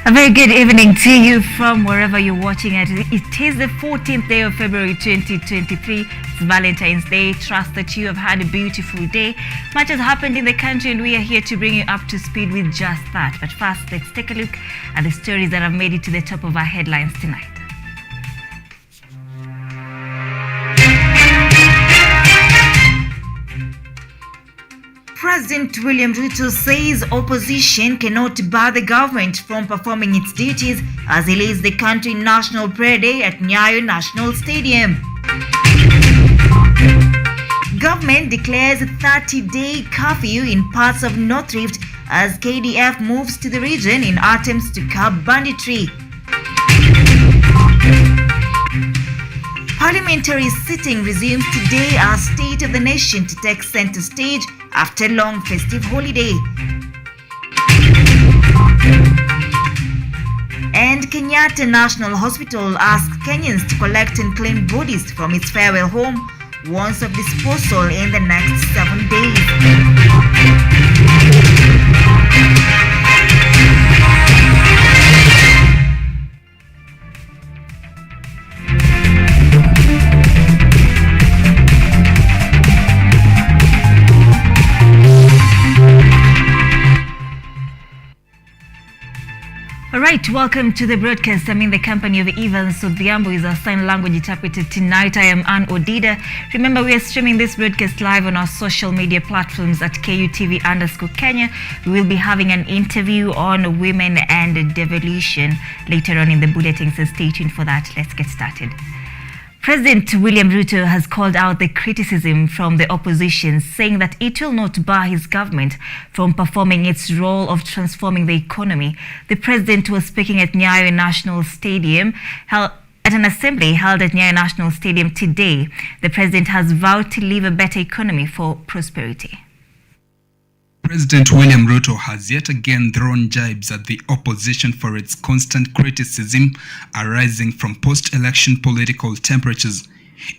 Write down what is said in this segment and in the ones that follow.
A very good evening to you from wherever you're watching it. It is the 14th day of February 2023. It's Valentine's Day. Trust that you have had a beautiful day. Much has happened in the country and we are here to bring you up to speed with just that. But first, let's take a look at the stories that have made it to the top of our headlines tonight. President William Ruto says opposition cannot bar the government from performing its duties as he leads the country National Prayer Day at Nyayo National Stadium. Government declares a 30-day curfew in parts of North Rift as KDF moves to the region in attempts to curb banditry. Parliamentary sitting resumes today as State of the Nation to take center stage after long festive holiday. And Kenyatta National Hospital asks Kenyans to collect and claim bodies from its farewell home, warns of disposal in the next 7 days. Alright, welcome to the broadcast. I'm in the company of Evans Odhiambo, is our sign language interpreter tonight. I am ODIDA. Remember, we are streaming this broadcast live on our social media platforms at KUTV_Kenya. We will be having an interview on women and devolution later on in the bulletin, so stay tuned for that. Let's get started. President William Ruto has called out the criticism from the opposition, saying that it will not bar his government from performing its role of transforming the economy. The president was speaking at Nyayo National Stadium, at an assembly held at Nyayo National Stadium today. The president has vowed to leave a better economy for prosperity. President William Ruto has yet again thrown jibes at the opposition for its constant criticism arising from post-election political temperatures.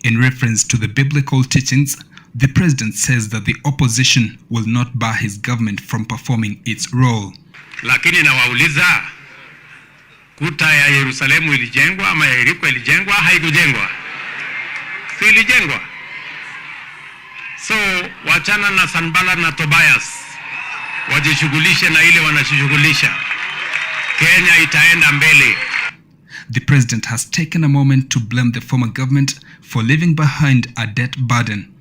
In reference to the biblical teachings, the president says that the opposition will not bar his government from performing its role. Lakini nawauliza, kuta ya Yerusalemu ilijengwa ama Yeriko ilijengwa, haikujengwa? Si ilijengwa? So, wachana na Sanballat na Tobias. Wajishughulishe na ile wanashughulisha. Kenya itaenda mbele. The president has taken a moment to blame the former government for leaving behind a debt burden.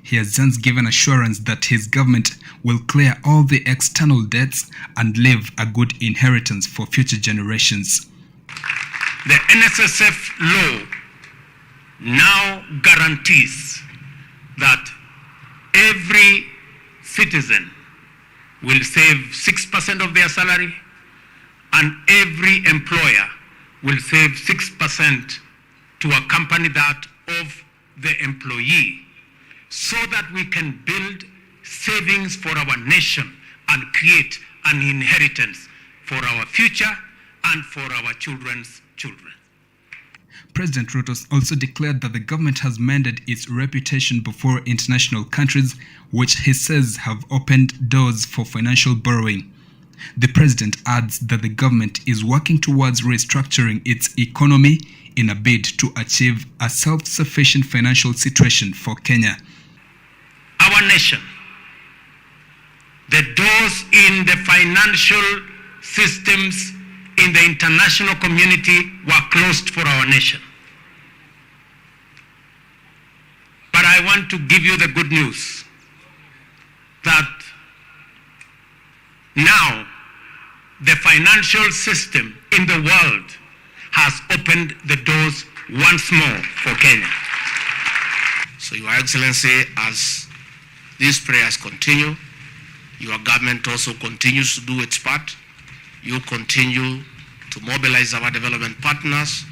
He has since given assurance that his government will clear all the external debts and leave a good inheritance for future generations. The NSSF law now guarantees that every citizen will save 6% of their salary, and every employer will save 6% to accompany that of the employee, so that we can build savings for our nation and create an inheritance for our future and for our children's children. President Ruto also declared that the government has mended its reputation before international countries, which he says have opened doors for financial borrowing. The president adds that the government is working towards restructuring its economy in a bid to achieve a self-sufficient financial situation for Kenya. Our nation, the doors in the financial systems in the international community were closed for our nation. But I want to give you the good news that now the financial system in the world has opened the doors once more for Kenya. So, Your Excellency, as these prayers continue, your government also continues to do its part. You continue to mobilize our development partners,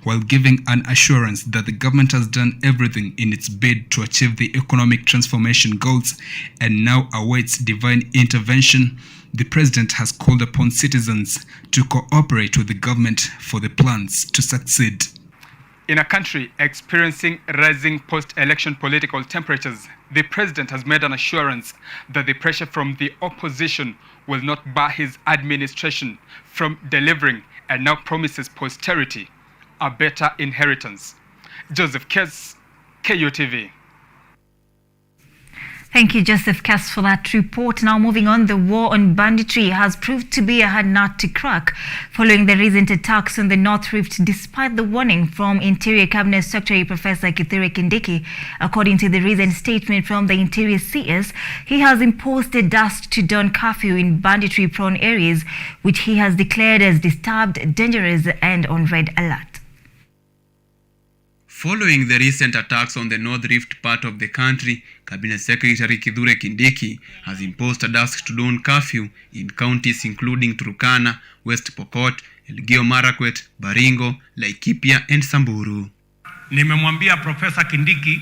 while giving an assurance that the government has done everything in its bid to achieve the economic transformation goals and now awaits divine intervention. The president has called upon citizens to cooperate with the government for the plans to succeed. In a country experiencing rising post-election political temperatures, the president has made an assurance that the pressure from the opposition will not bar his administration from delivering, and now promises posterity a better inheritance. Joseph Kess, KUTV. Thank you, Joseph Cass, for that report. Now moving on, the war on banditry has proved to be a hard nut to crack following the recent attacks on the North Rift, despite the warning from Interior Cabinet Secretary Professor Kithure Kindiki. According to the recent statement from the Interior CS, he has imposed a dusk to dawn curfew in banditry-prone areas, which he has declared as disturbed, dangerous and on red alert. Following the recent attacks on the North Rift part of the country, Cabinet Secretary Kithure Kindiki has imposed a dusk to dawn curfew in counties including Turkana, West Pokot, Elgeyo Marakwet, Baringo, Laikipia and Samburu. Nimemwambia Professor Kindiki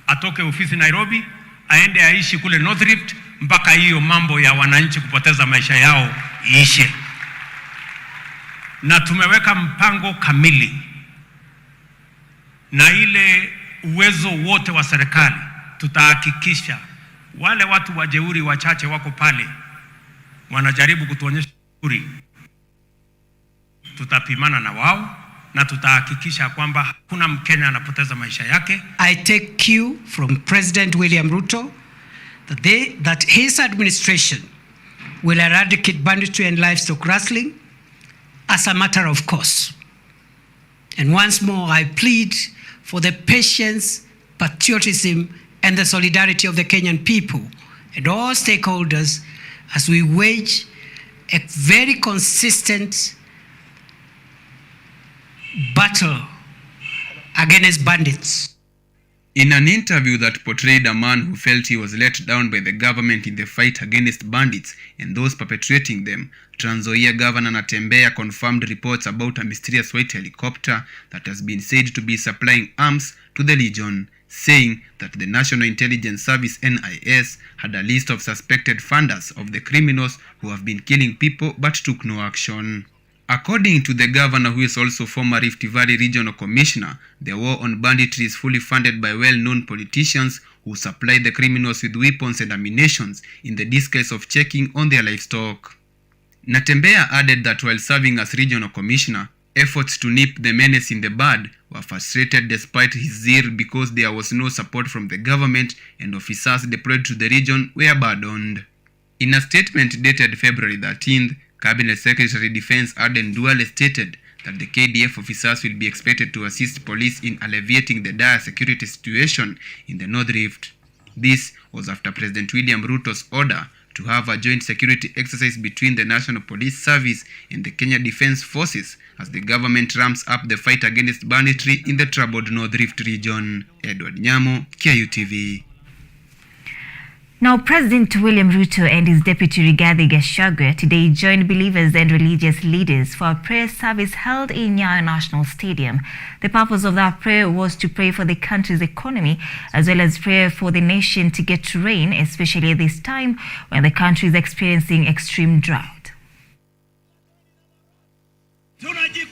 atoke ofisi Nairobi, aende aishi kule North Rift mpaka hiyo mambo ya wananchi kupoteza maisha yao iishe. Na tumeweka mpango kamili na ile uwezo wote wa serikali. Tutahakikisha wale watu wajeuri wachache wako pale wanajaribu kutuonyesha jeuri, tutapimana na wao na tutahakikisha kwamba hakuna Mkenya anapoteza maisha yake. I take cue from President William Ruto that his administration will eradicate banditry and livestock rustling as a matter of course. And once more, I plead for the patience, patriotism, and the solidarity of the Kenyan people and all stakeholders as we wage a very consistent battle against bandits. In an interview that portrayed a man who felt he was let down by the government in the fight against bandits and those perpetrating them, Trans Nzoia Governor Natembeya confirmed reports about a mysterious white helicopter that has been said to be supplying arms to the Legion, saying that the National Intelligence Service (NIS) had a list of suspected funders of the criminals who have been killing people but took no action. According to the governor, who is also former Rift Valley Regional Commissioner, the war on banditry is fully funded by well-known politicians who supply the criminals with weapons and ammunition in the disguise of checking on their livestock. Natembeya added that while serving as Regional Commissioner, efforts to nip the menace in the bud were frustrated despite his zeal because there was no support from the government and officers deployed to the region were burdened. In a statement dated February 13th, Cabinet Secretary Defense Aden Duale stated that the KDF officers will be expected to assist police in alleviating the dire security situation in the North Rift. This was after President William Ruto's order to have a joint security exercise between the National Police Service and the Kenya Defence Forces as the government ramps up the fight against banditry in the troubled North Rift region. Edward Nyamo, KUTV. Now, President William Ruto and his deputy Rigathi Gachagua today joined believers and religious leaders for a prayer service held in Nyayo National Stadium. The purpose of that prayer was to pray for the country's economy as well as prayer for the nation to get rain, especially at this time when the country is experiencing extreme drought.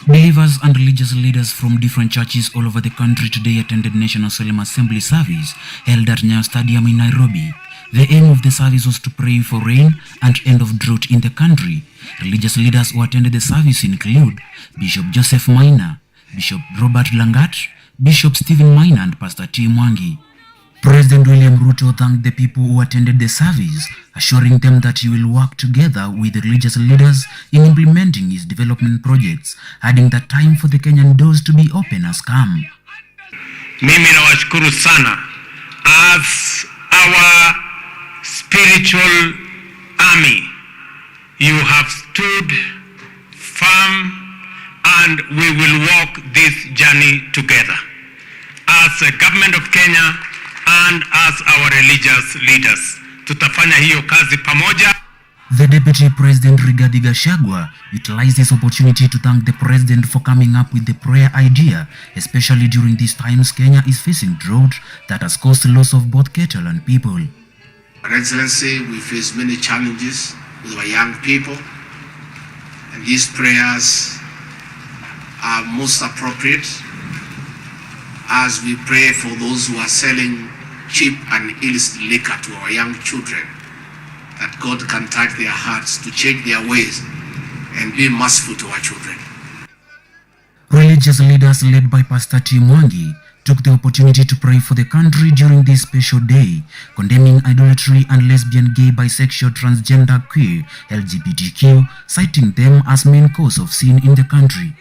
Believers and religious leaders from different churches all over the country today attended National Solemn Assembly service held at Nyayo Stadium in Nairobi. The aim of the service was to pray for rain and end of drought in the country. Religious leaders who attended the service include Bishop Joseph Maina, Bishop Robert Langat, Bishop Stephen Maina and Pastor T. Mwangi. President William Ruto thanked the people who attended the service, assuring them that he will work together with the religious leaders in implementing his development projects, adding that time for the Kenyan doors to be open has come. Mimi nawashukuru sana as our spiritual army. You have stood firm and we will walk this journey together as a government of Kenya and as our religious leaders. Tutafanya hiyo kazi pamoja. The Deputy President Rigathi Gachagua utilized this opportunity to thank the President for coming up with the prayer idea, especially during these times Kenya is facing drought that has caused loss of both cattle and people. Your Excellency, we face many challenges with our young people, and these prayers are most appropriate as we pray for those who are selling cheap and illicit liquor to our young children, that God can touch their hearts to change their ways and be merciful to our children. Religious leaders led by Pastor T. Mwangi took the opportunity to pray for the country during this special day, condemning idolatry and lesbian, gay, bisexual, transgender, queer, LGBTQ, citing them as main cause of sin in the country.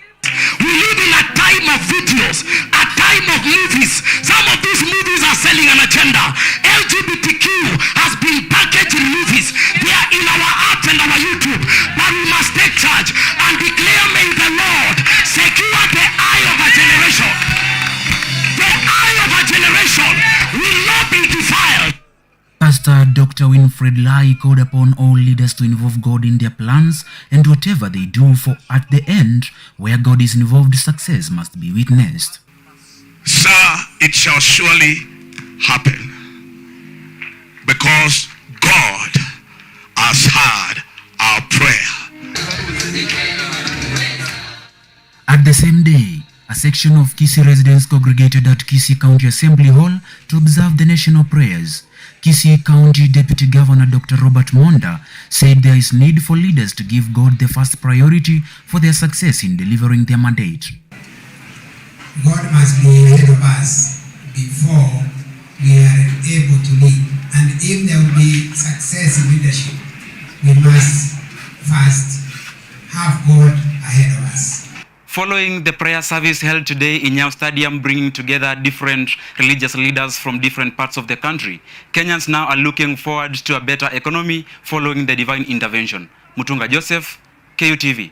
We live in a time of videos, a time of movies. Some of these movies are selling an agenda. LGBTQ has been packaged in movies. They are in our app and our YouTube. But we must take charge and declare, may the Lord secure the eye of a generation. The eye of a generation will not be defiled. Pastor Dr. Winfred Lai called upon all leaders to involve God in their plans and whatever they do, for at the end, where God is involved, success must be witnessed. Sir, it shall surely happen, because God has heard our prayer. At the same day, a section of Kisii residents congregated at Kisii County Assembly Hall to observe the national prayers. Kisii County Deputy Governor Dr. Robert Monda said there is need for leaders to give God the first priority for their success in delivering their mandate. God must be ahead of us before we are able to lead. And if there will be success in leadership, we must first have God ahead of us. Following the prayer service held today in Nyayo Stadium, bringing together different religious leaders from different parts of the country, Kenyans now are looking forward to a better economy following the divine intervention. Mutunga Joseph, KUTV.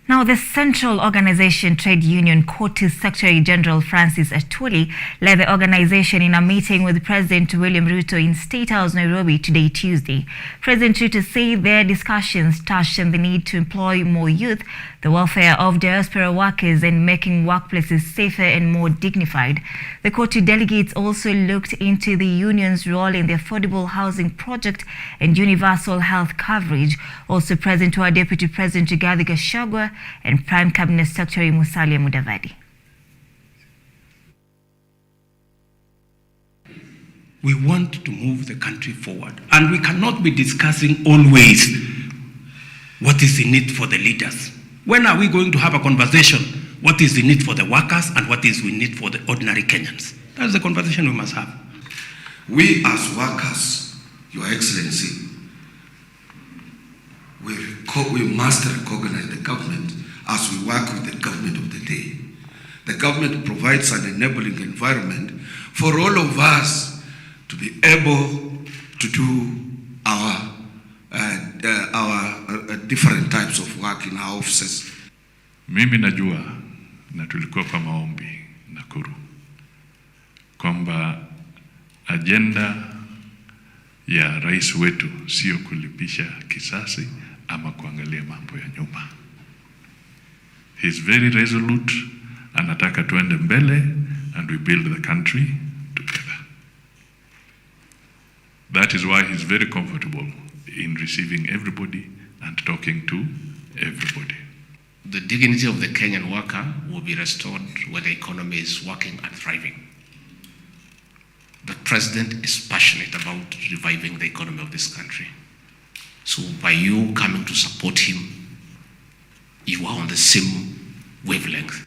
Now, the Central Organization Trade Union COTU Secretary General Francis Atwoli led the organization in a meeting with President William Ruto in State House, Nairobi, today, Tuesday. President Ruto said their discussions touched on the need to employ more youth, the welfare of diaspora workers, and making workplaces safer and more dignified. The COTU delegates also looked into the union's role in the affordable housing project and universal health coverage. Also present were Deputy President Rigathi Gachagua and Prime Cabinet Secretary Musalia Mudavadi. We want to move the country forward, and we cannot be discussing always what is the need for the leaders. When are we going to have a conversation? What is the need for the workers and what is the need for the ordinary Kenyans? That's the conversation we must have. We as workers, Your Excellency, we must recognize the government as we work with the government of the day. The government provides an enabling environment for all of us to be able to do our different types of work in our offices. Mimi najua na tulikuwa kwa maombi Nakuru kwamba agenda ya rais wetu sio kulipisha kisasi ama kuangalia mambo ya nyuma. He's very resolute, anataka tuende mbele, and we build the country together. That is why he's very comfortable in receiving everybody and talking to everybody. The dignity of the Kenyan worker will be restored when the economy is working and thriving. The president is passionate about reviving the economy of this country. So by you coming to support him, you are on the same wavelength.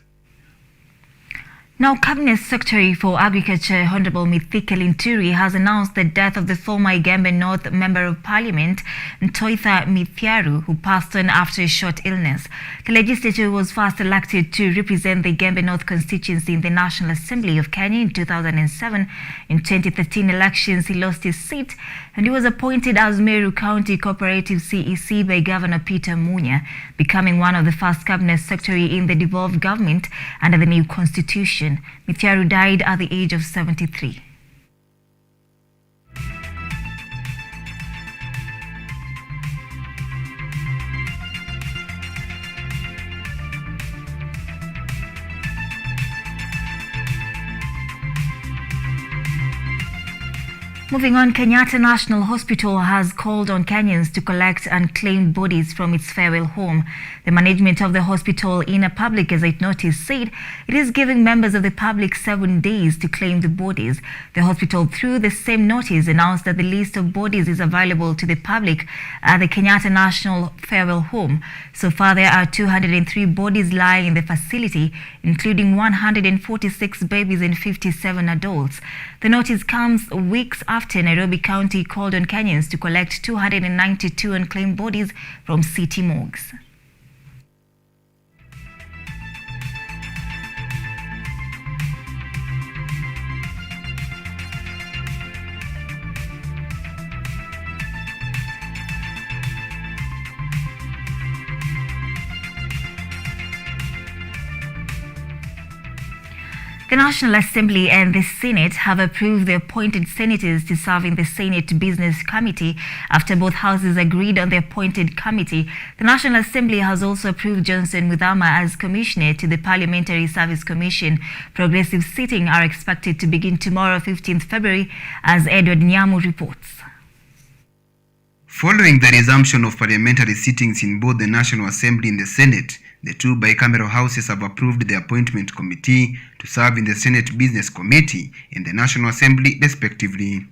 Now, Cabinet Secretary for Agriculture, Honorable Mithika Linturi, has announced the death of the former Igembe North Member of Parliament, Ntoitha Mithiaru, who passed on after a short illness. The legislature was first elected to represent the Igembe North constituency in the National Assembly of Kenya in 2007. In 2013 elections, he lost his seat, and he was appointed as Meru County Cooperative CEC by Governor Peter Munya, becoming one of the first Cabinet Secretary in the devolved government under the new constitution. Mithiaru died at the age of 73. Moving on, Kenyatta National Hospital has called on Kenyans to collect unclaimed bodies from its farewell home. The management of the hospital, in a public gazette notice, said it is giving members of the public 7 days to claim the bodies. The hospital, through the same notice, announced that the list of bodies is available to the public at the Kenyatta National Farewell Home. So far, there are 203 bodies lying in the facility, including 146 babies and 57 adults. The notice comes weeks after Nairobi County called on Kenyans to collect 292 unclaimed bodies from city morgues. The National Assembly and the Senate have approved the appointed senators to serve in the Senate Business Committee after both houses agreed on the appointed committee. The National Assembly has also approved Johnson Muthama as commissioner to the Parliamentary Service Commission. Progressive sitting are expected to begin tomorrow, 15th February, as Edward Nyamu reports. Following the resumption of parliamentary sittings in both the National Assembly and the Senate, the two bicameral houses have approved the appointment committee to serve in the Senate Business Committee and the National Assembly respectively.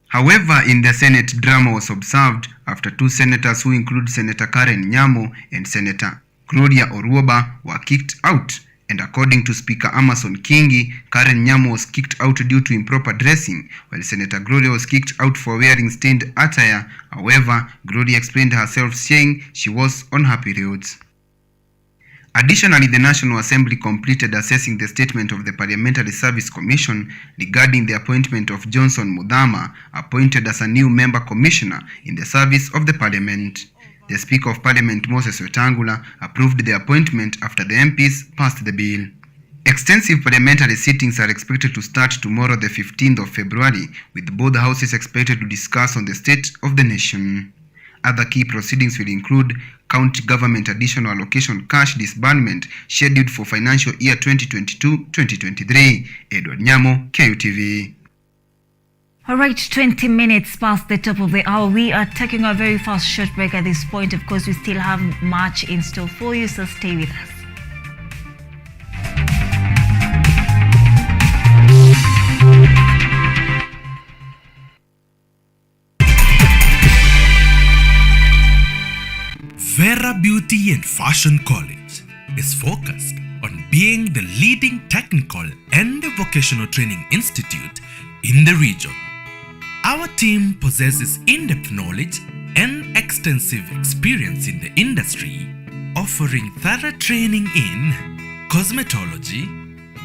However, in the Senate, drama was observed after two senators who include Senator Karen Nyamo and Senator Gloria Orwoba were kicked out. And according to Speaker Amason Kingi, Karen Nyamo was kicked out due to improper dressing, while Senator Gloria was kicked out for wearing stained attire. However, Gloria explained herself, saying she was on her periods. Additionally, the National Assembly completed assessing the statement of the Parliamentary Service Commission regarding the appointment of Johnson Muthama, appointed as a new member commissioner in the service of the Parliament. The Speaker of Parliament, Moses Wetangula, approved the appointment after the MPs passed the bill. Extensive parliamentary sittings are expected to start tomorrow, the 15th of February, with both houses expected to discuss on the state of the nation. Other key proceedings will include county government additional allocation cash disbursement scheduled for financial year 2022-2023. Edward Nyamo, KUTV. All right, 20 minutes past the top of the hour. We are taking a very fast short break at this point. Of course, we still have much in store for you, so stay with us. Vera Beauty and Fashion College is focused on being the leading technical and vocational training institute in the region. Our team possesses in-depth knowledge and extensive experience in the industry, offering thorough training in cosmetology,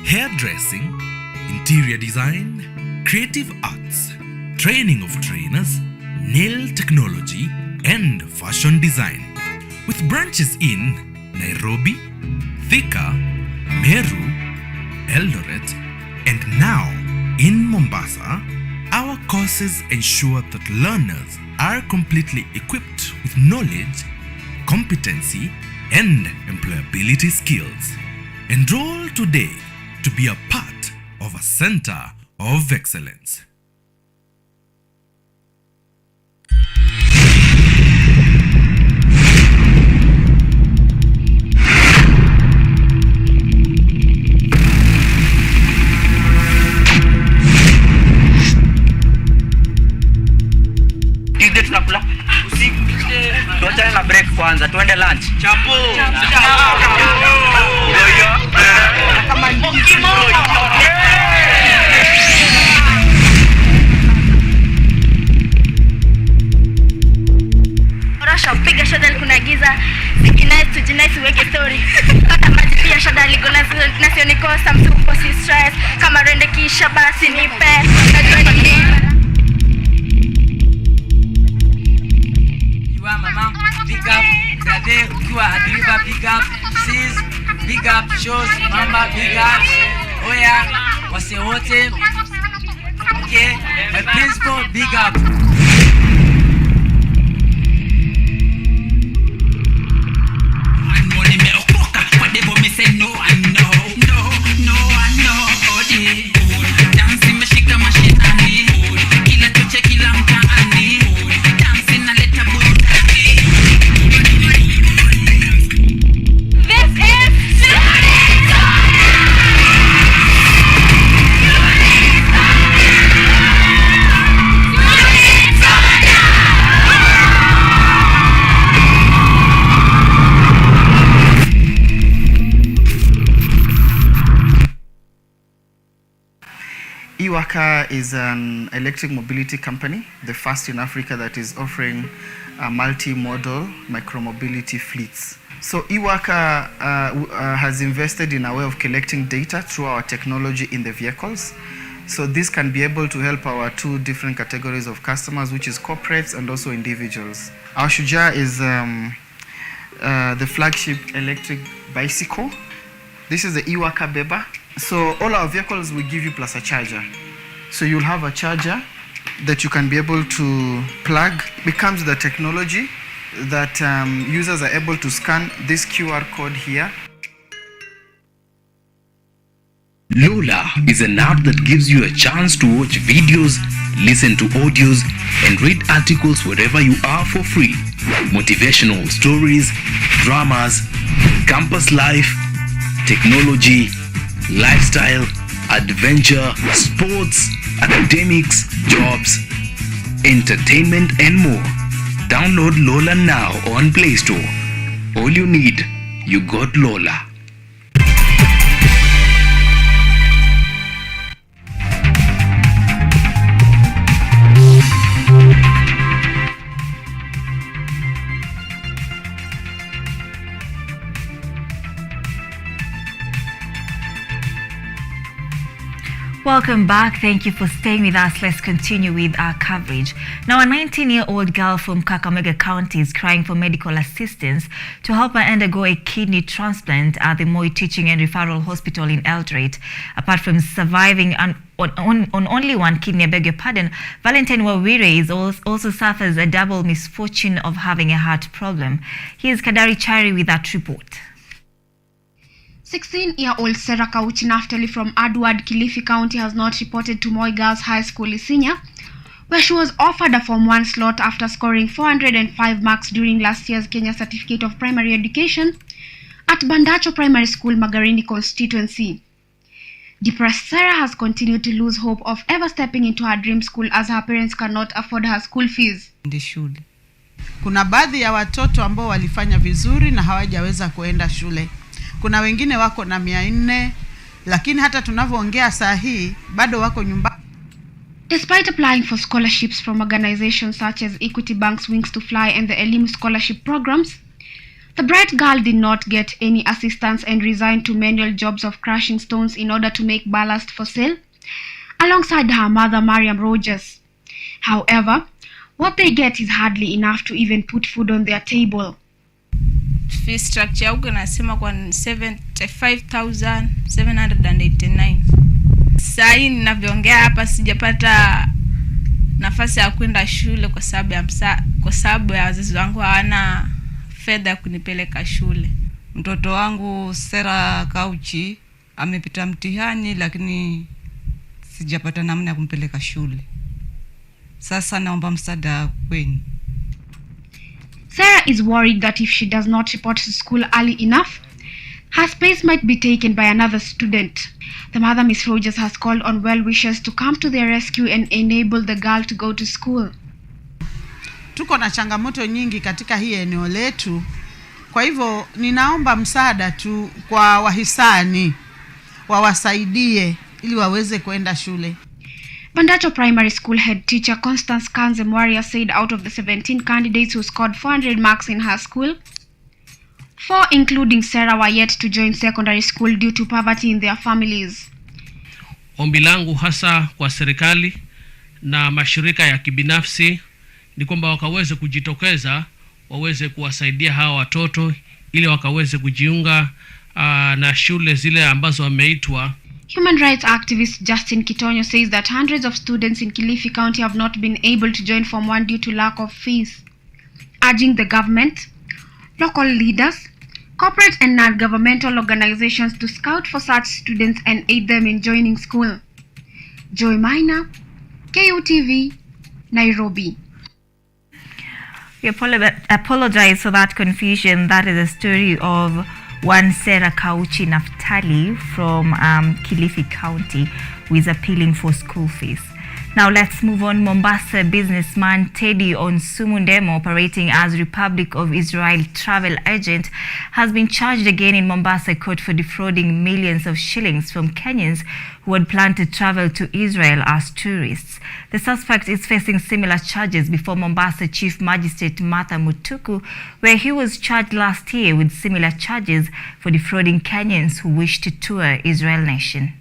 hairdressing, interior design, creative arts, training of trainers, nail technology, and fashion design. With branches in Nairobi, Thika, Meru, Eldoret, and now in Mombasa, our courses ensure that learners are completely equipped with knowledge, competency, and employability skills. Enroll today to be a part of a center of excellence. Tuachane na break kwanza, tuende lunch. Chapo. Rasha piga shada kuna giza. Sikinai tujinai siweke story. Kata maji pia shada ligona nasio nikosa msuko si stress. Kama rende kisha basi nipe. Najua ni mama, big up, brother, ukiwa adriba, big up, sis, big up, shows, mama, big up, oya, wase wote, okay, my principal, big up. Whatever me say no, I know, no, I know, dancing, me shika, my shit, I need. Iwaka is an electric mobility company, the first in Africa that is offering multi-modal micromobility fleets. So Iwaka has invested in a way of collecting data through our technology in the vehicles. So this can be able to help our two different categories of customers, which is corporates and also individuals. Our Shujaa is the flagship electric bicycle. This is the Iwaka Beba. So all our vehicles will give you plus a charger. So you'll have a charger that you can be able to plug. Becomes the technology that users are able to scan this QR code here. Lola is an app that gives you a chance to watch videos, listen to audios, and read articles wherever you are for free. Motivational stories, dramas, campus life, technology, lifestyle, adventure, sports, academics, jobs, entertainment, and more. Download Lola now on Play Store. All you need, you got Lola. Welcome back. Thank you for staying with us. Let's continue with our coverage. Now, a 19-year-old girl from Kakamega County is crying for medical assistance to help her undergo a kidney transplant at the Moi Teaching and Referral Hospital in Eldoret. Apart from surviving on only one kidney, I beg your pardon, Valentine Wawire also suffers a double misfortune of having a heart problem. Here's Kadari Chari with that report. 16-year-old Sarah Kauchi Naftali from Adward, Kilifi County has not reported to Moi Girls High School Isinya, where she was offered a Form 1 slot after scoring 405 marks during last year's Kenya Certificate of Primary Education at Bandacho Primary School, Magarini constituency. Depressed Sarah has continued to lose hope of ever stepping into her dream school as her parents cannot afford her school fees. Shule. Kuna baadhi ya watoto ambao walifanya vizuri na hawajaweza kuenda shule. Kuna wengine wako na 400, lakini hata tunavyoongea saa hii bado wako nyumbani. Despite applying for scholarships from organizations such as Equity Bank's Wings to Fly and the Elimu scholarship programs, the bright girl did not get any assistance and resigned to manual jobs of crushing stones in order to make ballast for sale, alongside her mother Mariam Rogers. However, what they get is hardly enough to even put food on their table. Fee structure huko nasema kwa 75,789. Sasa hii ninavyoongea hapa sijapata nafasi ya kwenda shule kwa sababu ya wazazi wangu hawana fedha ya kunipeleka shule. Mtoto wangu Sera Kauchi amepita mtihani lakini sijapata namna ya kumpeleka shule. Sasa naomba msaada kwenu. Sarah is worried that if she does not report to school early enough, her space might be taken by another student. The mother, Miss Rogers, has called on well-wishers to come to their rescue and enable the girl to go to school. Tuko na changamoto nyingi katika hii eneo letu. Kwa hivyo ninaomba msaada tu kwa wahisani wawasaidie ili waweze kuenda shule. Bandacho Primary School head teacher Constance Kanze Mwaria said out of the 17 candidates who scored 400 marks in her school, 4 including Sarah were yet to join secondary school due to poverty in their families. Ombi langu hasa kwa serikali na mashirika ya kibinafsi ni kwamba wakaweze kujitokeza, waweze kuwasaidia hawa watoto ili wakaweze kujiunga na shule zile ambazo wameitwa. Human rights activist Justin Kitonyo says that hundreds of students in Kilifi County have not been able to join Form 1 due to lack of fees, urging the government, local leaders, corporate and non-governmental organizations to scout for such students and aid them in joining school. Joy Maina, KUTV, Nairobi. We apologize for that confusion. That is a story of one Sarah Kauchi Naftali from Kilifi County, who is appealing for school fees. Now let's move on. Mombasa businessman Teddy Onsumundemo, operating as Republic of Israel travel agent, has been charged again in Mombasa court for defrauding millions of shillings from Kenyans who had planned to travel to Israel as tourists. The suspect is facing similar charges before Mombasa Chief Magistrate Martha Mutuku, where he was charged last year with similar charges for defrauding Kenyans who wish to tour Israel nation.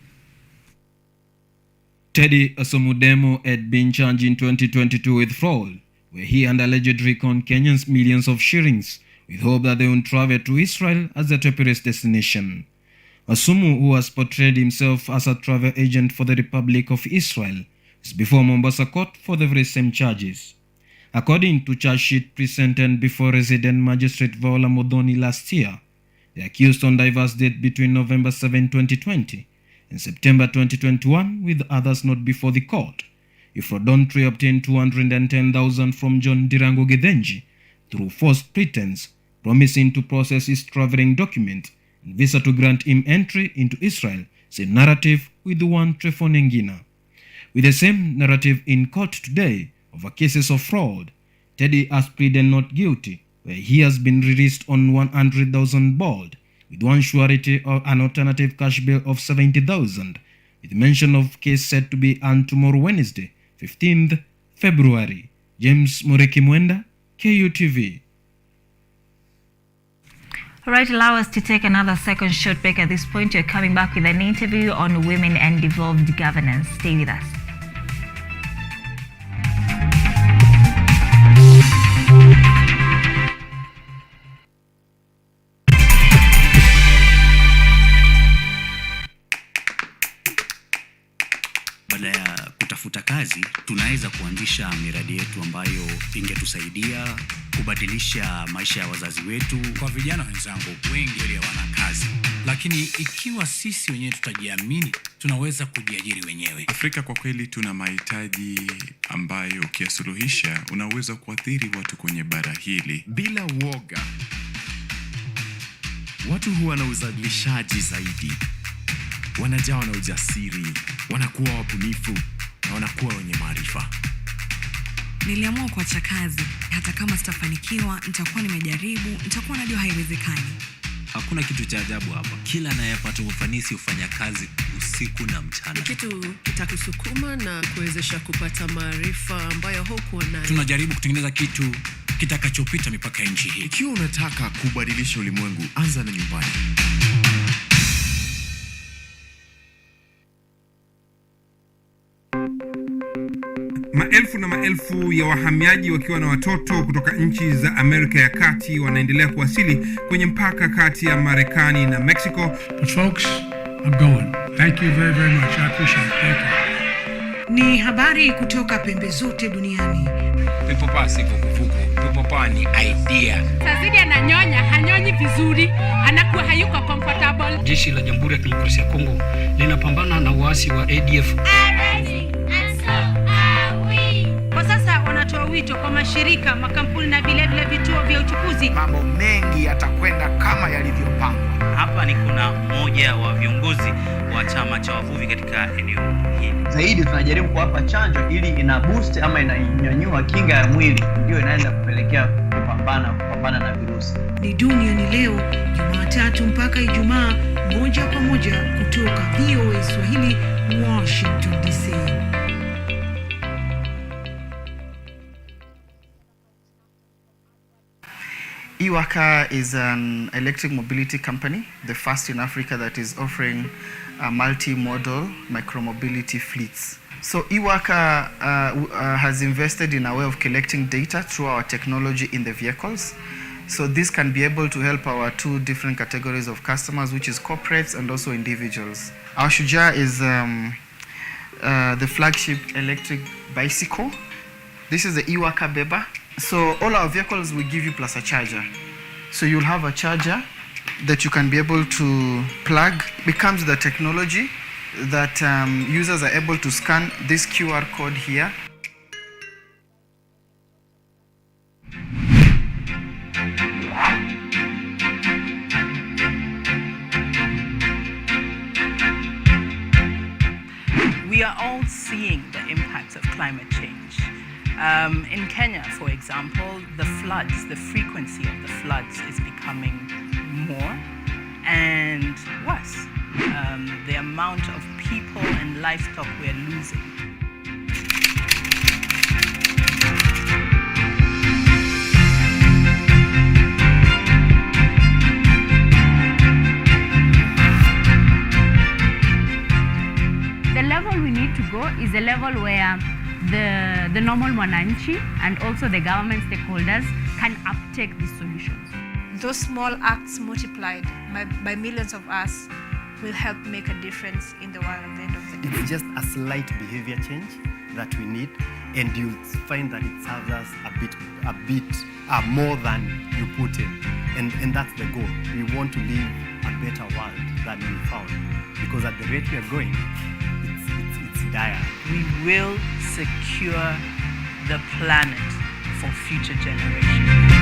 Teddy Osomudemo had been charged in 2022 with fraud, where he and allegedly conned Kenyans millions of shillings with hope that they would travel to Israel as a tourist destination. Osumu, who has portrayed himself as a travel agent for the Republic of Israel, is before Mombasa court for the very same charges. According to charge sheet presented before Resident Magistrate Vaola Modoni last year, the accused on diverse date between November 7, 2020 in September 2021, with others not before the court, he fraudulently obtained 210,000 from John Dirango Gidenji through false pretense, promising to process his traveling document and visa to grant him entry into Israel, same narrative with the one Trefon Engina. With the same narrative in court today over cases of fraud, Teddy has pleaded not guilty, where he has been released on 100,000 bond, with one surety or an alternative cash bail of 70,000, with mention of case set to be on tomorrow Wednesday, 15th February. James Mureki Mwenda, KUTV. All right, allow us to take another second short break. At this point, you're coming back with an interview on women and devolved governance. Stay with us. Baada ya kutafuta kazi, tunaweza kuanzisha miradi yetu ambayo ingetusaidia kubadilisha maisha ya wazazi wetu. Kwa vijana wenzangu, wengi hawana kazi, lakini ikiwa sisi wenyewe tutajiamini, tunaweza kujiajiri wenyewe. Afrika kwa kweli tuna mahitaji ambayo ukiyasuluhisha unaweza kuathiri watu kwenye bara hili bila uoga. Watu huwa na uzalishaji zaidi, wanajawa na ujasiri, wanakuwa wabunifu na wanakuwa wenye maarifa. Niliamua kuacha kazi, hata kama sitafanikiwa, nitakuwa nimejaribu, nitakuwa najua haiwezekani. Hakuna kitu cha ajabu hapa. Kila anayepata ufanisi hufanya kazi usiku na mchana. Kitu kitakusukuma na kuwezesha kupata maarifa ambayo hukuwa nayo. Tunajaribu kutengeneza kitu kitakachopita mipaka ya nchi hii. Ikiwa unataka kubadilisha ulimwengu, anza na nyumbani. Maelfu na maelfu ya wahamiaji wakiwa na watoto kutoka nchi za Amerika ya Kati wanaendelea kuwasili kwenye mpaka kati ya Marekani na Mexico. The folks are going. Thank you very, very much. I appreciate it. Thank you. Ni habari kutoka pembe zote duniani. Pepopa siko kufuko. Pepopa ni idea. Sazidi ananyonya, hanyonyi vizuri, anakuwa hayuko comfortable. Jeshi la Jamhuri ya Kidemokrasia ya Kongo linapambana na waasi wa ADF. Kwa sasa wanatoa wito kwa mashirika, makampuni na vile vituo vya uchukuzi. Mambo mengi yatakwenda kama yalivyopangwa. Hapa ni kuna mmoja wa viongozi wa chama cha wavuvi katika eneo hili. Zaidi tunajaribu kuwapa chanjo ili ina boost ama inanyanyua kinga ya mwili, ndio inaenda kupelekea kupambana na virusi. Ni dunia ni leo, Jumatatu mpaka Ijumaa, moja kwa moja kutoka VOA Swahili, Washington DC. Iwaka is an electric mobility company, the first in Africa that is offering multi-modal micromobility fleets. So Iwaka has invested in a way of collecting data through our technology in the vehicles. So this can be able to help our two different categories of customers, which is corporates and also individuals. Our Shujaa is the flagship electric bicycle. This is the Iwaka Beba. So all our vehicles will give you plus a charger. So you'll have a charger that you can be able to plug. Becomes the technology that users are able to scan this QR code here. We are all seeing the impacts of climate change. In Kenya, for example, the frequency of the floods is becoming more and worse. The amount of people and livestock we're losing. The level we need to go is a level where the normal mwananchi and also the government stakeholders can uptake these solutions. Those small acts multiplied by millions of us will help make a difference in the world at the end of the day. It's just a slight behavior change that we need, and you'll find that it serves us a bit more than you put in. And that's the goal. We want to live a better world than we found. Because at the rate we are going, it's dire. We will secure the planet for future generations.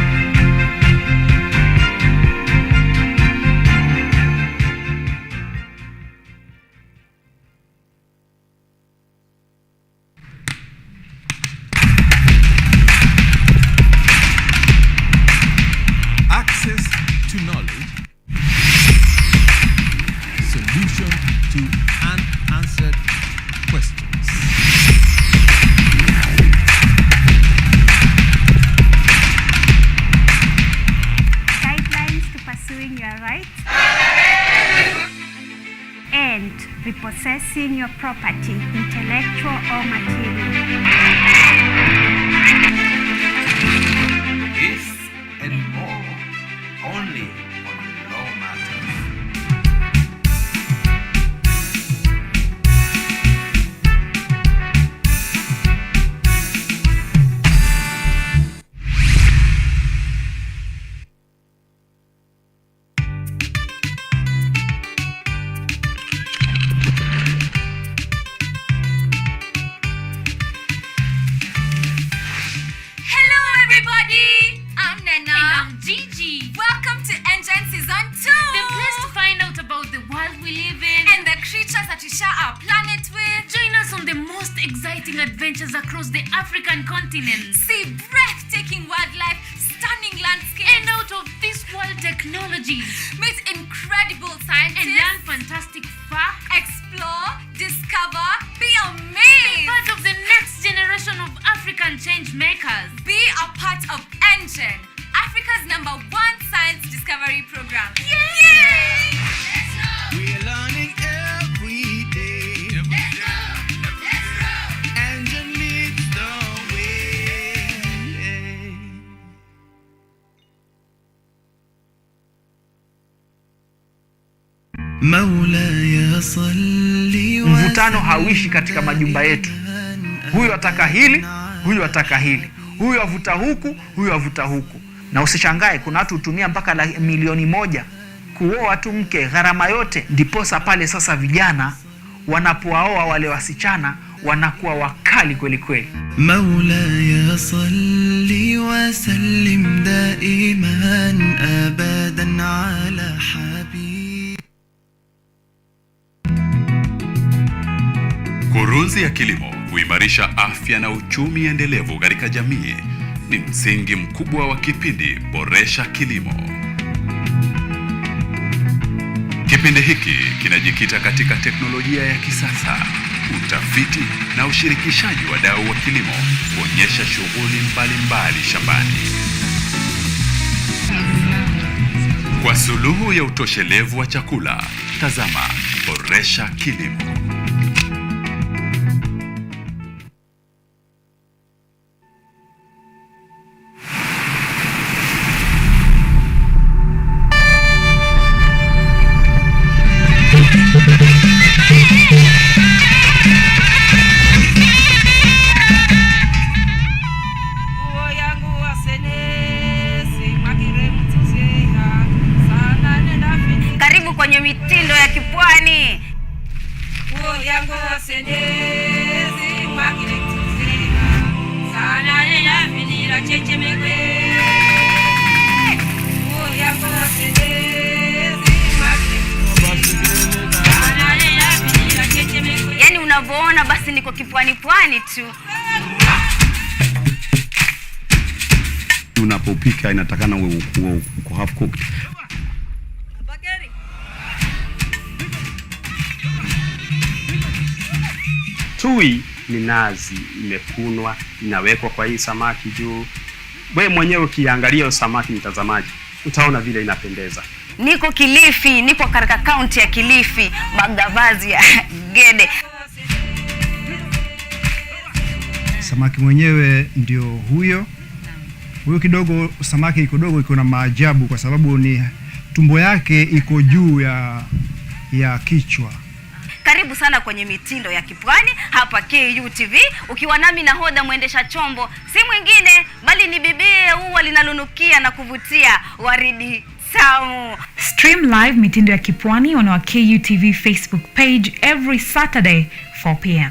Access to knowledge. Solution to unanswered questions. Guidelines to pursuing your rights and repossessing your property, intellectual or material. This and more only on Law Matters. Hello everybody! I'm Nena. And I'm Gigi. Welcome to Engine Season 2! The place to find out about the world we live in and the creatures that we share our planet with. Join us on the most exciting adventures across the African continent. See breathtaking wildlife, stunning landscapes, and out of this world technologies. Meet incredible scientists and learn fantastic facts. Explore, discover, be amazed. Be part of the next generation of African change makers. Be a part of Engine, Africa's #1 science discovery program. Yay! We're learning every day. Let's go. Engine leads the way. Maulaya salli wa Mvutano hauishi katika majumba yetu. Huyu ataka hili, huyu ataka hili. Huyu avuta huku, huyu avuta huku. Na usishangae kuna watu hutumia mpaka milioni 1 kuoa tu mke, gharama yote. Ndiposa pale sasa vijana wanapoaoa wale wasichana wanakuwa wakali kweli kweli. Maulaya salli wa sallim daiman abadan ala habib. Kurunzi ya kilimo huimarisha afya na uchumi endelevu katika jamii. Ni msingi mkubwa wa kipindi Boresha Kilimo. Kipindi hiki kinajikita katika teknolojia ya kisasa, utafiti na ushirikishaji wa wadau wa kilimo kuonyesha shughuli mbalimbali shambani. Kwa suluhu ya utoshelevu wa chakula, tazama Boresha Kilimo. Karibu kwenye mitindo ya kipwani. Yaani unavyoona basi niko kipwani pwani tu. unapopika inatakana uko half cooked. Tui ni nazi imekunwa, inawekwa kwa hii samaki juu. Wewe mwenyewe ukiangalia samaki, mtazamaji, utaona vile inapendeza. Niko Kilifi, niko katika kaunti ya Kilifi, magavazi ya Gede. Samaki mwenyewe ndio huyo kidogo. Samaki kidogo iko na maajabu kwa sababu ni tumbo yake iko juu ya kichwa. Karibu sana kwenye mitindo ya kipwani hapa KUTV, ukiwa nami nahodha mwendesha chombo, si mwingine bali ni bibie ua linalonukia na kuvutia, Waridi Samu. Stream live mitindo ya kipwani on our KUTV Facebook page every Saturday 4 p.m.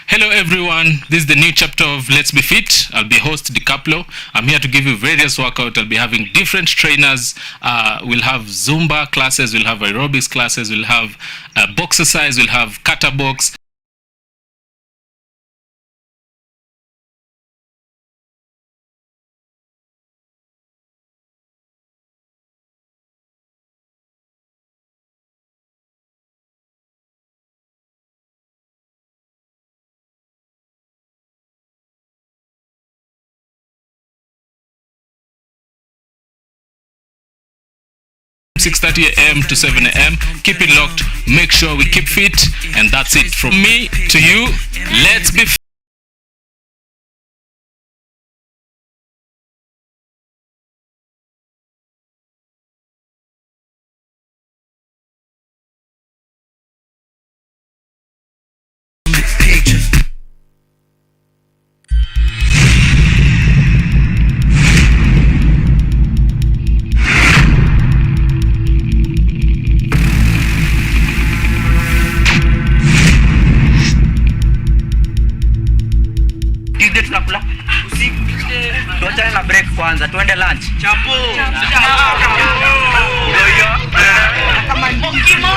Hello everyone, this is the new chapter of Let's Be Fit. I'll be host DiCaplo. I'm here to give you various workouts. I'll be having different trainers. We'll have Zumba classes, we'll have aerobics classes, we'll have box exercise, we'll have kata box. From 6:30 a.m. to 7 a.m. Keep it locked. Make sure we keep fit. And that's it from me to you. Let's be fit. Tunakula usiku. Tuachane na break kwanza, tuende lunch. Chapo. Kama ndimo.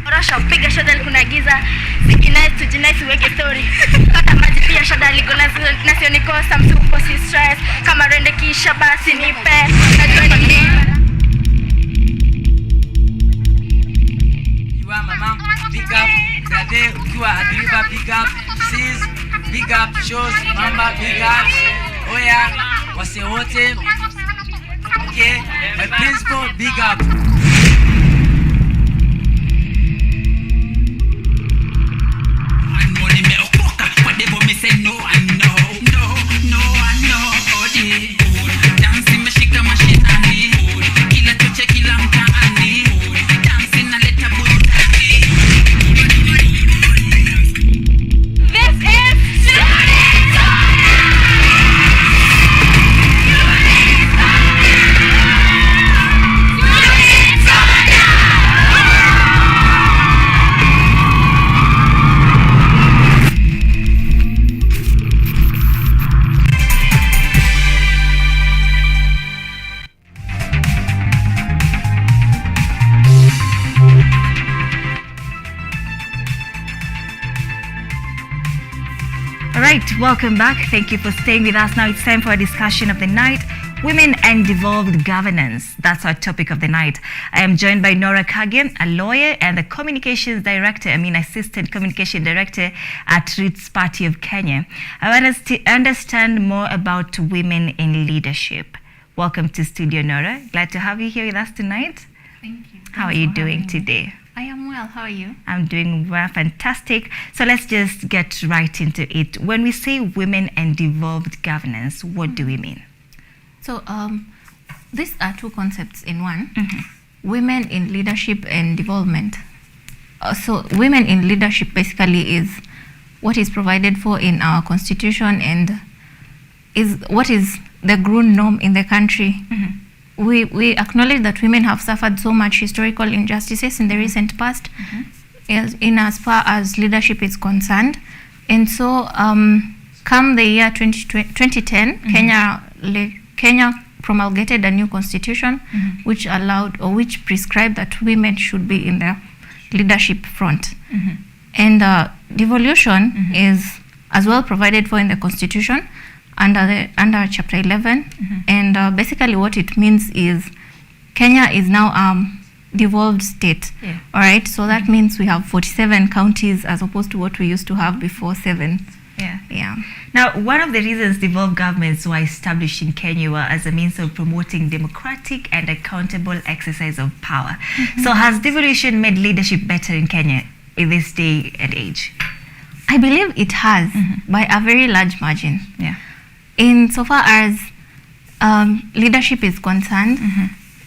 Rasha piga shada kuna giza. Sikinai tujinai weke story. Kata maji pia shada ligona nasio nikosa msuko si stress. Kama rende kisha basi nipe. Najua ni Mama, big up, Zade, ukiwa Adriba, big up, Sis, big up, Shows, Mamba, big up, Oya, wase wote, okay, my principal, big up. Right, welcome back. Thank you for staying with us. Now it's time for a discussion of the night. Women and devolved governance. That's our topic of the night. I am joined by Nora Kagan, a lawyer and the communications director, assistant communication director at Roots Party of Kenya. I want us to understand more about women in leadership. Welcome to Studio, Nora. Glad to have you here with us tonight. Thank you. How are you doing today? I am well. How are you? I'm doing well, fantastic. So let's just get right into it. When we say women and devolved governance, what do we mean? So these are two concepts in one. Women in leadership and development. So women in leadership basically is what is provided for in our constitution and is what is the grown norm in the country. We acknowledge that women have suffered so much historical injustices in the recent past, in as far as leadership is concerned. And so come the year 2010, Kenya promulgated a new constitution which allowed or which prescribed that women should be in the leadership front. And devolution is as well provided for in the constitution under chapter 11. And basically what it means is Kenya is now devolved state. All right, so that means we have 47 counties as opposed to what we used to have before 7. Yeah. Now, one of the reasons devolved governments were established in Kenya were as a means of promoting democratic and accountable exercise of power. So has devolution made leadership better in Kenya in this day and age? I believe it has by a very large margin. In so far as leadership is concerned,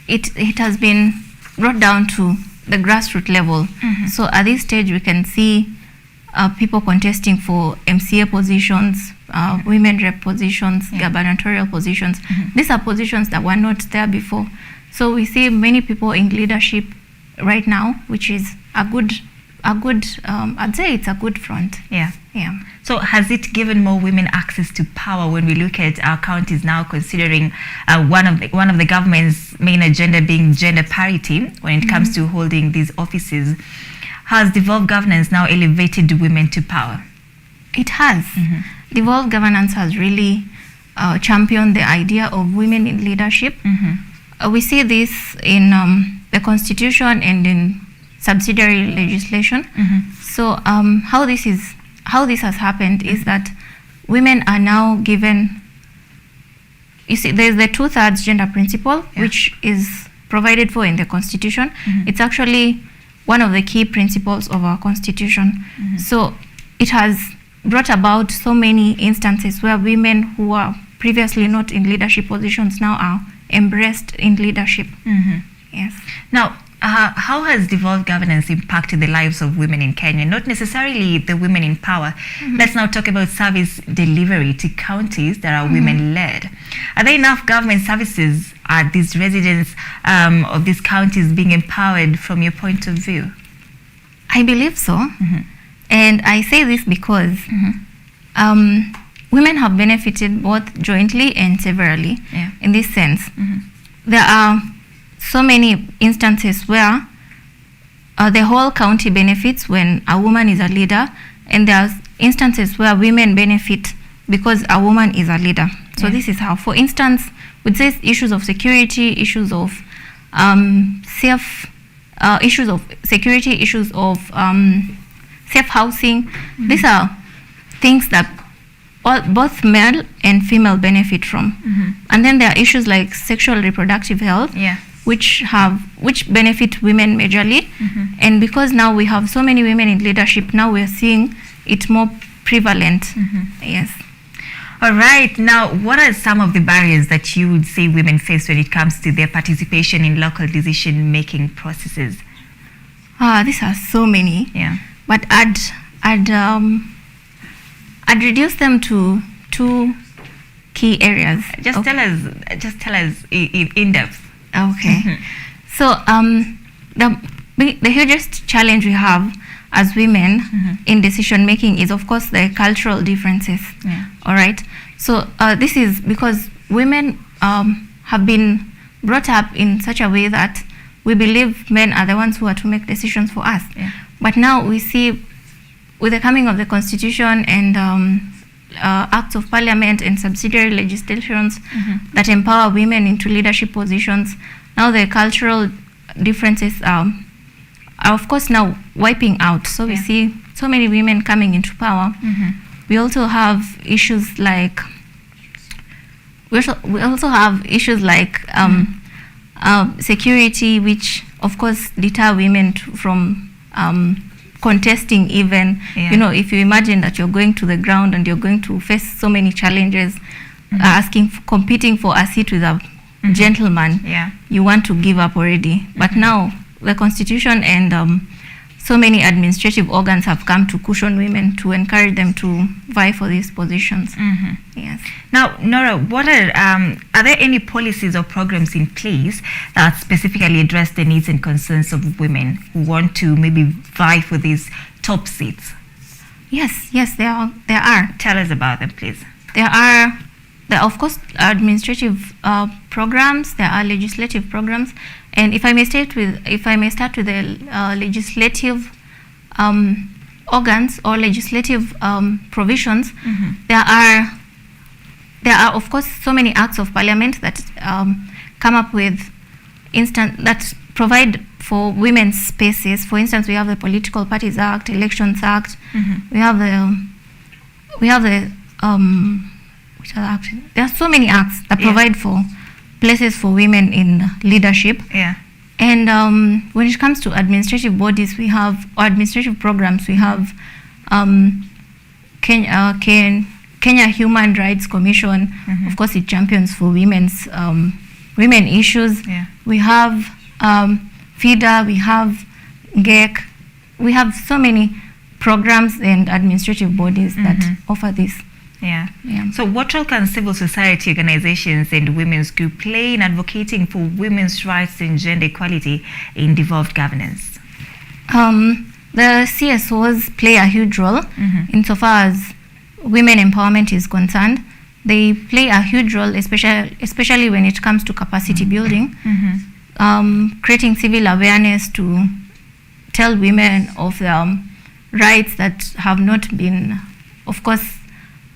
it has been brought down to the grassroots level. So at this stage we can see people contesting for MCA positions, women rep positions, gubernatorial positions. These are positions that were not there before. So we see many people in leadership right now, which is a good I'd say it's a good front. Yeah. So has it given more women access to power when we look at our counties now, considering one of the government's main agenda being gender parity when it comes to holding these offices? Has devolved governance now elevated women to power? It has. Devolved governance has really championed the idea of women in leadership. We see this in the constitution and in subsidiary legislation. So how this has happened is that women are now given, you see, there's the 2/3 gender principle, which is provided for in the constitution. It's actually one of the key principles of our constitution. So it has brought about so many instances where women who were previously not in leadership positions now are embraced in leadership. Yes. Now, how has devolved governance impacted the lives of women in Kenya? Not necessarily the women in power. Let's now talk about service delivery to counties that are women-led. Are there enough government services at these residents of these counties being empowered from your point of view? I believe so. And I say this because women have benefited both jointly and severally in this sense. There are so many instances where the whole county benefits when a woman is a leader, and there are instances where women benefit because a woman is a leader. So this is how, for instance, with these issues of security, issues of issues of security, issues of safe housing, these are things that both male and female benefit from. And then there are issues like sexual reproductive health, which benefit women majorly. And because now we have so many women in leadership, now we're seeing it more prevalent. Yes. All right. Now, what are some of the barriers that you would say women face when it comes to their participation in local decision-making processes? These are so many. But I'd reduce them to 2 key areas. Just tell us in depth. Okay. So the hugest challenge we have as women in decision making is, of course, the cultural differences. All right. So this is because women have been brought up in such a way that we believe men are the ones who are to make decisions for us. But now we see, with the coming of the constitution and acts of parliament and subsidiary legislations that empower women into leadership positions, now the cultural differences are of course now wiping out. So we see so many women coming into power. We also have issues like security, which of course deter women from contesting even. You know, if you imagine that you're going to the ground and you're going to face so many challenges, competing for a seat with a gentleman, you want to give up already. But now the constitution and so many administrative organs have come to cushion women to encourage them to vie for these positions. Yes. Now, Nora, what are there any policies or programs in place that specifically address the needs and concerns of women who want to maybe vie for these top seats? Yes, there are. Tell us about them, please. There are of course administrative programs. There are legislative programs, and if I may start with the legislative organs or legislative provisions, there are of course so many acts of parliament that come up with that provide for women's spaces. For instance, we have the Political Parties Act, Elections Act. We have the which other act? There are so many acts that provide for places for women in leadership. Yeah. And when it comes to administrative bodies, we have, or administrative programs, we have Kenya Human Rights Commission. Of course, it champions for women issues. Yeah. We have FIDA, we have GEC. We have so many programs and administrative bodies that offer this. Yeah. So what role can civil society organizations and women's group play in advocating for women's rights and gender equality in devolved governance? The CSOs play a huge role insofar as women empowerment is concerned. They play a huge role, especially when it comes to capacity building, creating civil awareness to tell women of the rights that have not been, of course,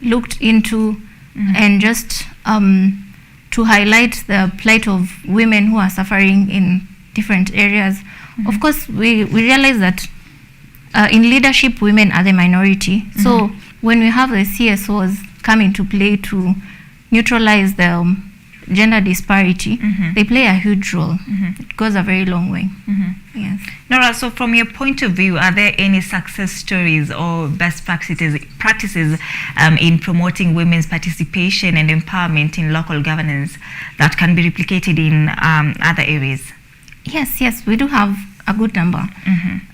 looked into, and just to highlight the plight of women who are suffering in different areas. Of course, we realize that in leadership, women are the minority. So when we have the CSOs come into play to neutralize the gender disparity, they play a huge role. It goes a very long way. Yes. Nora, so from your point of view, are there any success stories or best practices in promoting women's participation and empowerment in local governance that can be replicated in other areas? Yes, we do have a good number.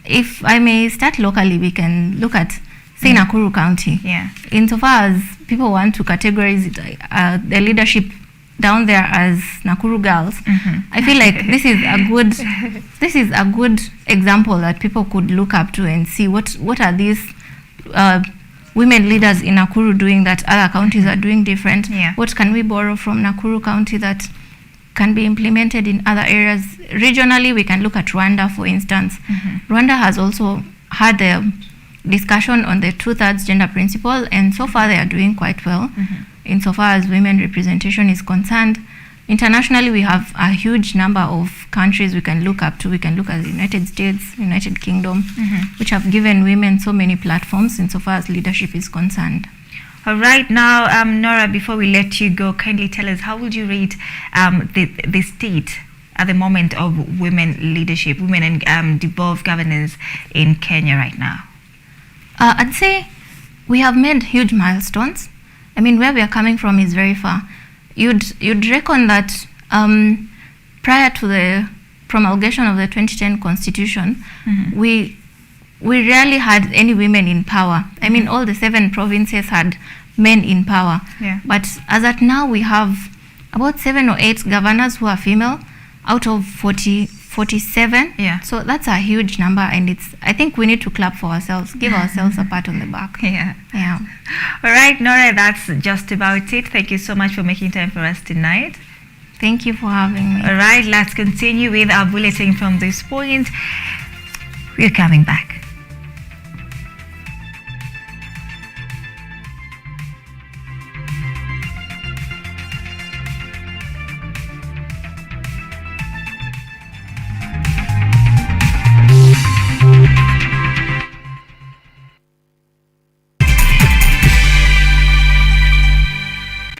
If I may start locally, we can look at, say, Nakuru County. Yeah. Insofar as people want to categorize it, the leadership down there as Nakuru girls, I feel like this is a good example that people could look up to and see what are these women leaders in Nakuru doing that other counties are doing different. What can we borrow from Nakuru County that can be implemented in other areas? Regionally, we can look at Rwanda, for instance. Rwanda has also had the discussion on the 2/3 gender principle, and so far they are doing quite well insofar as women representation is concerned. Internationally, we have a huge number of countries we can look up to. We can look at the United States, United Kingdom, which have given women so many platforms insofar as leadership is concerned. All right, now, Nora, before we let you go, kindly tell us, how would you rate the state at the moment of women leadership, women and devolved governance in Kenya right now? I'd say we have made huge milestones. I mean, where we are coming from is very far. You'd reckon that prior to the promulgation of the 2010 Constitution, we rarely had any women in power. I mean, all the 7 provinces had men in power. But as at now, we have about 7 or 8 governors who are female out of 47. So that's a huge number, and I think we need to clap for ourselves, give ourselves a pat on the back. All right, Nora, that's just about it. Thank you so much for making time for us tonight. Thank you for having me. All right, let's continue with our bulletin from this point. We're coming back.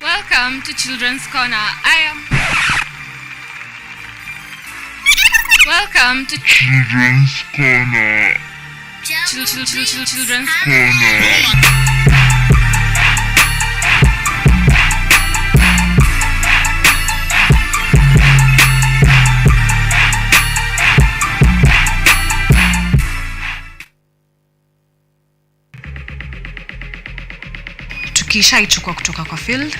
Welcome to Children's Corner. Welcome to Children's Corner. Children's Tukishaichukua kutoka kwa field,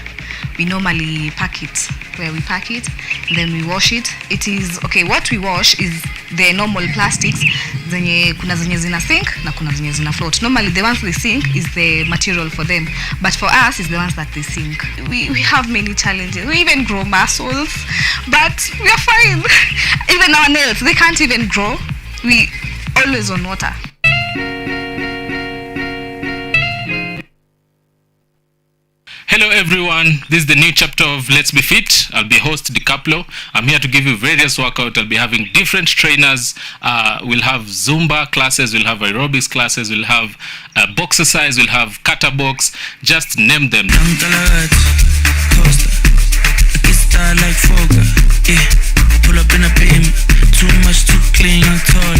we normally pack it where we pack it, and then we wash it. It is okay, what we wash is the normal plastics kuna zenye zina sink na kuna zenye zina float. Normally the ones they sink is the material for them, but for us is the ones that they sink. We have many challenges. We even grow muscles, but we are fine. Even our nails, they can't even grow. We always on water. Hello everyone, this is the new chapter of Let's Be Fit. I'll be host DiCaplo. I'm here to give you various workouts. I'll be having different trainers. We'll have Zumba classes, we'll have aerobics classes, we'll have box exercise, we'll have kata box. Just name them. Pull up in a beam, too much, too clean, I'm tall.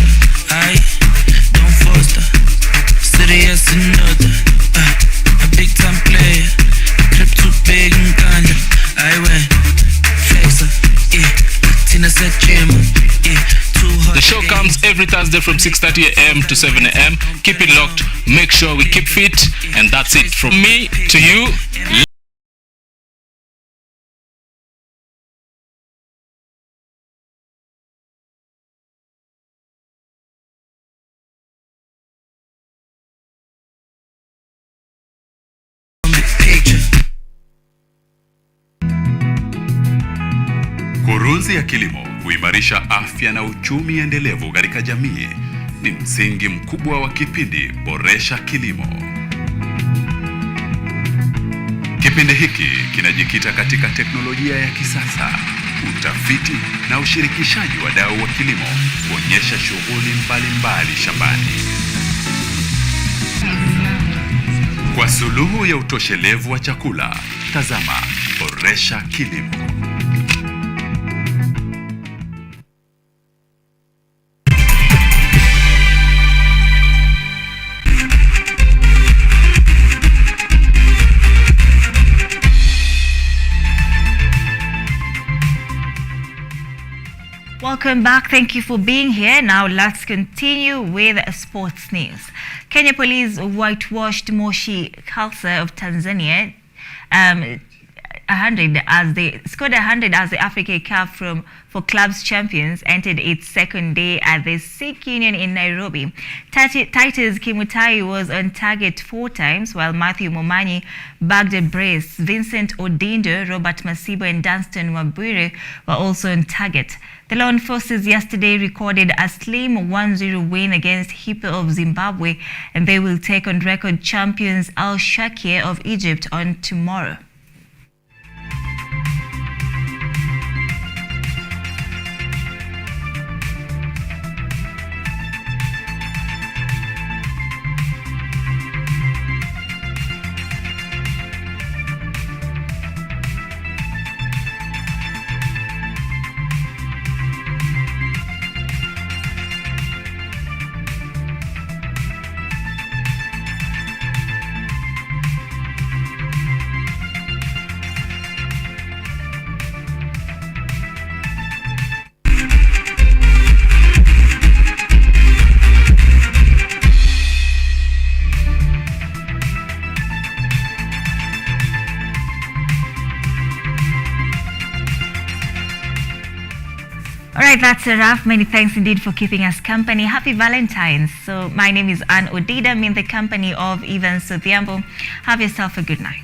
Don't foster, serious another. A big time player, crib too big and ganja. I went flexer, Tina said gym, The show comes every Thursday from 6:30 a.m. to 7 a.m. Keep it locked, make sure we keep fit, and that's it from me to you. Kurunzi ya kilimo huimarisha afya na uchumi endelevu katika jamii. Ni msingi mkubwa wa kipindi Boresha Kilimo. Kipindi hiki kinajikita katika teknolojia ya kisasa, utafiti na ushirikishaji wa wadau wa kilimo kuonyesha shughuli mbalimbali shambani. Kwa suluhu ya utoshelevu wa chakula, tazama Boresha Kilimo. Welcome back. Thank you for being here. Now let's continue with sports news. Kenya Police whitewashed Moshi Khalsa of Tanzania 100 as they scored 100 as the Africa Cup for clubs champions entered its second day at the Sikh Union in Nairobi. Titus Kimutai was on target 4 times, while Matthew Momanyi bagged a brace. Vincent Odindo, Robert Masibo and Dunstan Wabwire were also on target. The Lawn Forces yesterday recorded a slim 1-0 win against Hippo of Zimbabwe, and they will take on record champions Al Shakir of Egypt on tomorrow. All right, that's a wrap. Many thanks indeed for keeping us company. Happy Valentine's. So my name is Anne Odida. I'm in the company of Ivan Sothiambo. Have yourself a good night.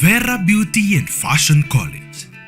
Vera Beauty and Fashion College.